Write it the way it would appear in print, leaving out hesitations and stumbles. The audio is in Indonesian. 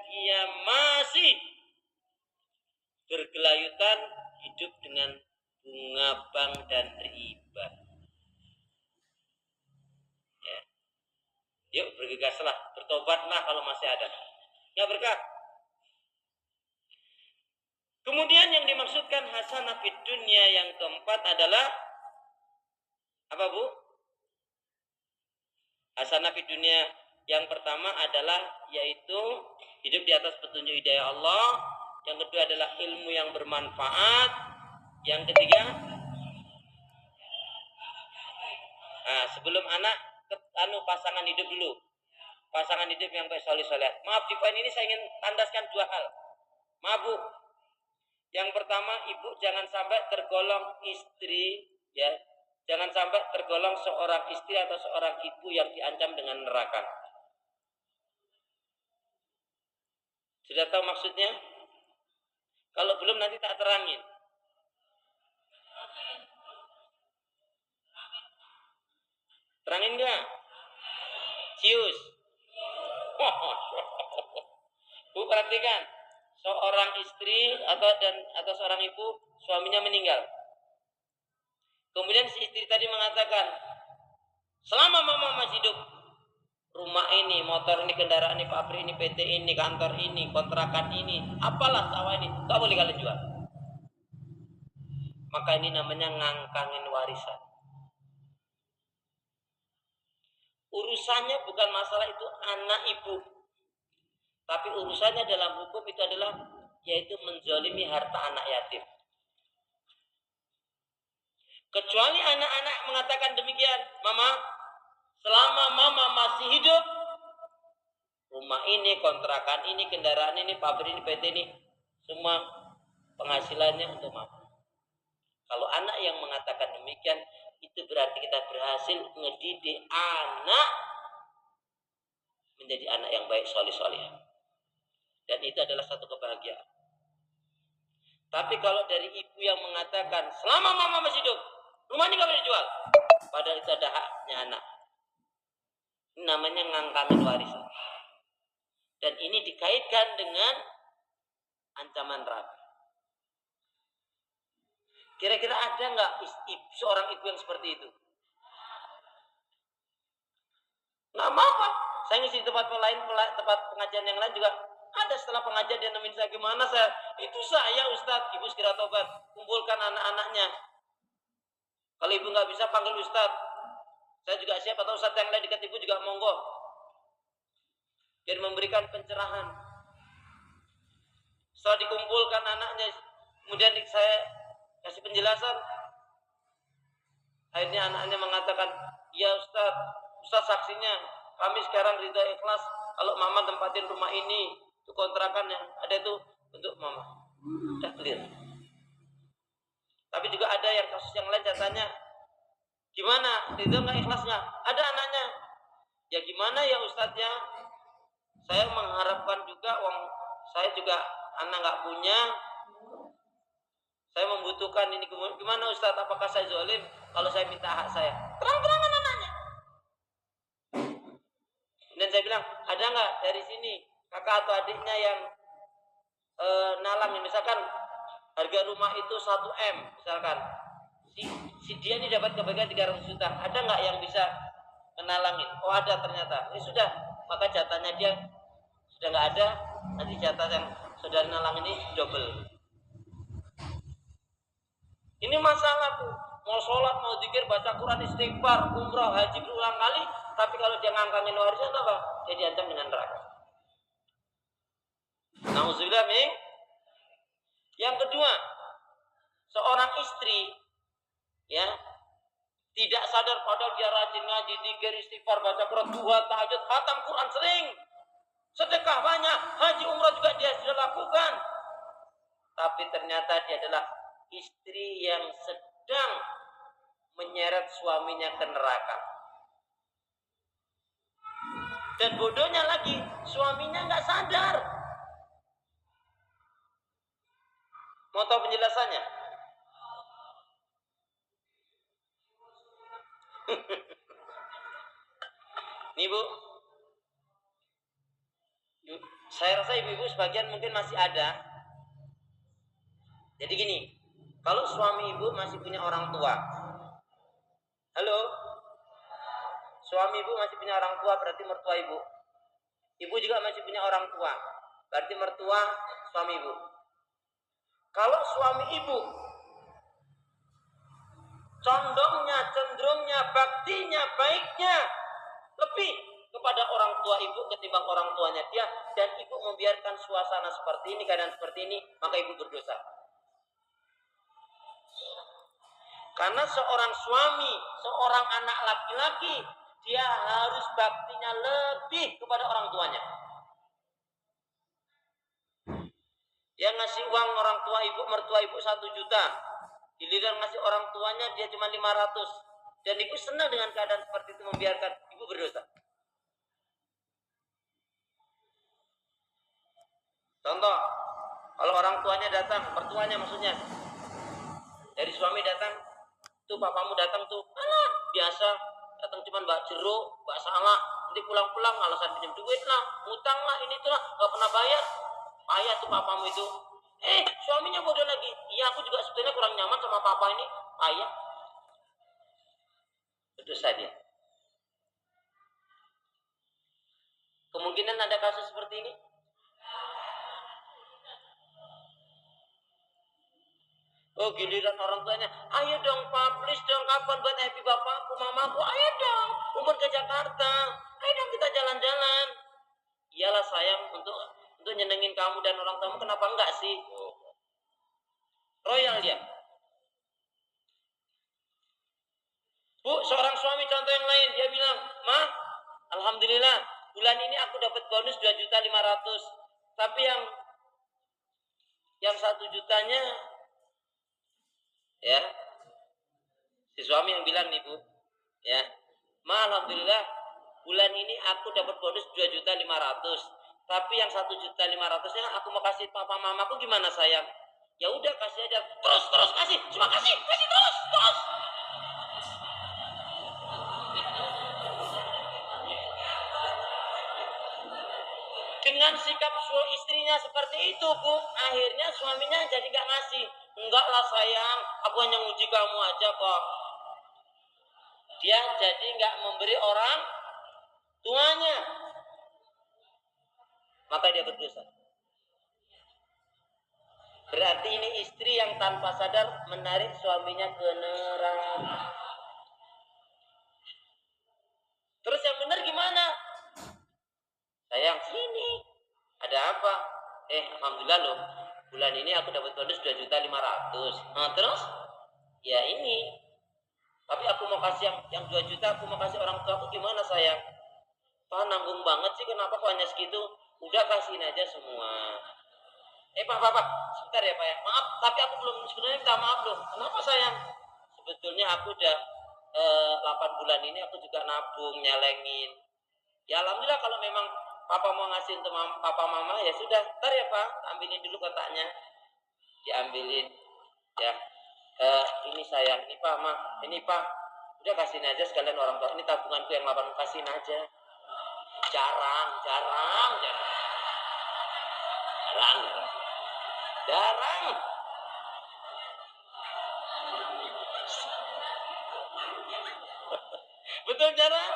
dia masih bergelayutan hidup dengan bunga bank dan riba. Ya. Yuk bergegaslah, bertobatlah kalau masih ada. Nggak berkah. Kemudian yang dimaksudkan hasanah fid dunya yang keempat adalah apa, Bu? Hasanah fid dunya yang pertama adalah yaitu hidup di atas petunjuk hidayah Allah. Yang kedua adalah ilmu yang bermanfaat. Yang ketiga, sebelum anak pasangan hidup dulu. Pasangan hidup yang baik soleh. Maaf di poin ini saya ingin tandaskan dua hal. Maaf Bu. Yang pertama, ibu jangan sampai tergolong istri, ya. Jangan sampai tergolong seorang istri atau seorang ibu yang diancam dengan neraka. Sudah tahu maksudnya? Kalau belum nanti tak terangin. Terangin enggak? Cius. Bu perhatikan, seorang istri atau seorang ibu suaminya meninggal. Kemudian si istri tadi mengatakan, selama mama masih hidup, rumah ini, motor ini, kendaraan ini, pabrik ini, PT ini, kantor ini, kontrakan ini, apalah sawah ini, tak boleh kalian jual. Maka ini namanya ngangkangin warisan. Urusannya bukan masalah itu anak ibu, tapi urusannya dalam hukum itu adalah yaitu menzalimi harta anak yatim. Kecuali anak-anak mengatakan demikian, mama, selama mama masih hidup, rumah ini, kontrakan ini, kendaraan ini, pabrik ini, PT ini, semua penghasilannya untuk mama. Kalau anak yang mengatakan demikian, itu berarti kita berhasil ngedidik anak menjadi anak yang baik, soleh-soleh. Dan itu adalah satu kebahagiaan. Tapi kalau dari ibu yang mengatakan selama mama masih hidup, rumah ini gak boleh dijual, padahal itu ada haknya anak, ini namanya ngangkangin warisan. Dan ini dikaitkan dengan ancaman neraka. Kira-kira ada nggak seorang ibu yang seperti itu? Nggak apa-apa. Saya ngisi tempat lain, tempat pengajian yang lain juga ada. Setelah pengajian dia nemenin saya, gimana saya? Itu saya Ustadz. Ibu segera tobat, kumpulkan anak-anaknya. Kalau ibu nggak bisa panggil Ustadz, saya juga siap. Atau Ustadz yang lain dekat ibu juga monggo, biar memberikan pencerahan. Setelah dikumpulkan anaknya, kemudian saya kasih penjelasan. Akhirnya anaknya mengatakan, ya Ustadz saksinya, kami sekarang ridho ikhlas kalau mama tempatin rumah ini, itu kontrakan yang ada itu untuk mama. Udah clear. Tapi juga ada yang kasus yang lain datanya, gimana? Ridho nggak ikhlasnya? Ada anaknya. Ya gimana ya Ustadznya? Saya mengharapkan juga uang saya juga anak nggak punya. Saya membutuhkan ini. Gimana Ustadz? Apakah saya zalim kalau saya minta hak saya? Terang-terangan anaknya. Dan saya bilang, ada nggak dari sini kakak atau adiknya yang nalang? Misalkan harga rumah itu 1 M, misalkan si dia ini dapat kebagian 300 juta. Ada nggak yang bisa menalangin? Oh ada ternyata. Ini sudah, maka jatahnya dia sudah nggak ada. Nanti jatah yang saudara nalang ini double. Ini masalah tuh. Mau sholat, mau zikir, baca Quran, istighfar, umrah, haji berulang kali, tapi kalau dia ngangkangin warisan apa? Dia diancam dengan neraka. Nauzubillah min. Yang kedua, seorang istri ya tidak sadar padahal dia rajin ngaji, zikir, istighfar, baca Quran, duha, tahajud, khatam Quran sering, sedekah banyak, haji umrah juga dia sudah lakukan. Tapi ternyata dia adalah istri yang sedang menyeret suaminya ke neraka. Dan bodohnya lagi, suaminya nggak sadar. Mau tahu penjelasannya? Nih Bu, Saya rasa ibu-ibu sebagian mungkin masih ada. Jadi gini, kalau suami ibu masih punya orang tua, halo, suami ibu masih punya orang tua berarti mertua ibu. Ibu juga masih punya orang tua, berarti mertua suami ibu. Kalau suami ibu condongnya, cenderungnya, baktinya, baiknya lebih kepada orang tua ibu ketimbang orang tuanya dia, dan ibu membiarkan suasana seperti ini, keadaan seperti ini, maka ibu berdosa. Karena seorang suami, seorang anak laki-laki, dia harus baktinya lebih kepada orang tuanya. Dia ngasih uang orang tua ibu, mertua ibu 1 juta. Giliran ngasih orang tuanya dia cuma 500. Dan ibu senang dengan keadaan seperti itu, membiarkan, ibu berdosa. Contoh, kalau orang tuanya datang, mertuanya maksudnya, dari suami datang, tuh papamu datang tuh, alah biasa, datang cuma mbak jeruk, mbak salah, nanti pulang-pulang alasan pinjam duit lah, ngutang lah, ini itulah, gak pernah bayar. Payah tuh papamu itu. Suaminya bodoh lagi. Iya, aku juga sebetulnya kurang nyaman sama papa ini. Payah. Berdosa dia. Kemungkinan ada kasus seperti ini. Oh, giliran orang tuanya, ayo dong pak, please dong, kapan buat happy bapakku, mamaku, ayo dong, kumpul ke Jakarta, ayo dong kita jalan-jalan. Iyalah sayang, untuk nyenengin kamu dan orang tuamu, kenapa enggak sih? Royal dia. Bu, seorang suami contoh yang lain, dia bilang, Ma, alhamdulillah, bulan ini aku dapat bonus 2.500.000, tapi yang 1 jutanya, ya, si suami yang bilang nih bu, ya, Ma, alhamdulillah, bulan ini aku dapat bonus 2.500.000, tapi yang 1.500.000-nya aku mau kasih papa mamaku, gimana sayang? Ya udah kasih aja, terus kasih, cuma kasih terus. Dengan sikap istrinya seperti itu bu, akhirnya suaminya jadi gak ngasih. Enggak lah sayang, aku hanya nguji kamu aja kok. Dia jadi gak memberi orang tuanya, maka dia berdosa. Berarti ini istri yang tanpa sadar menarik suaminya ke neraka. Terus yang benar gimana? Sayang, sini. Ada apa? Alhamdulillah loh, bulan ini aku dapat bonus 2.500.000. Nah, terus? Ya ini. Tapi aku mau kasih yang 2 juta, aku mau kasih orang tua aku, gimana sayang? Pak, nanggung banget sih, kenapa kok hanya segitu? Udah kasihin aja semua. Pak, sebentar ya Pak ya. Maaf, tapi aku belum, sebenarnya minta maaf loh. Kenapa sayang? Sebetulnya aku udah 8 bulan ini aku juga nabung, nyalengin. Ya alhamdulillah, kalau memang papa mau ngasih untuk papa mama, ya sudah. Ntar ya Pak, ambilin dulu kotaknya. Diambilin. Ya. Ini sayang, ini Pak, Ma. Ini Pak. Udah kasihin aja sekalian orang tua. Ini tabunganku yang 8, kasihin aja. Jarang. Betul jarang.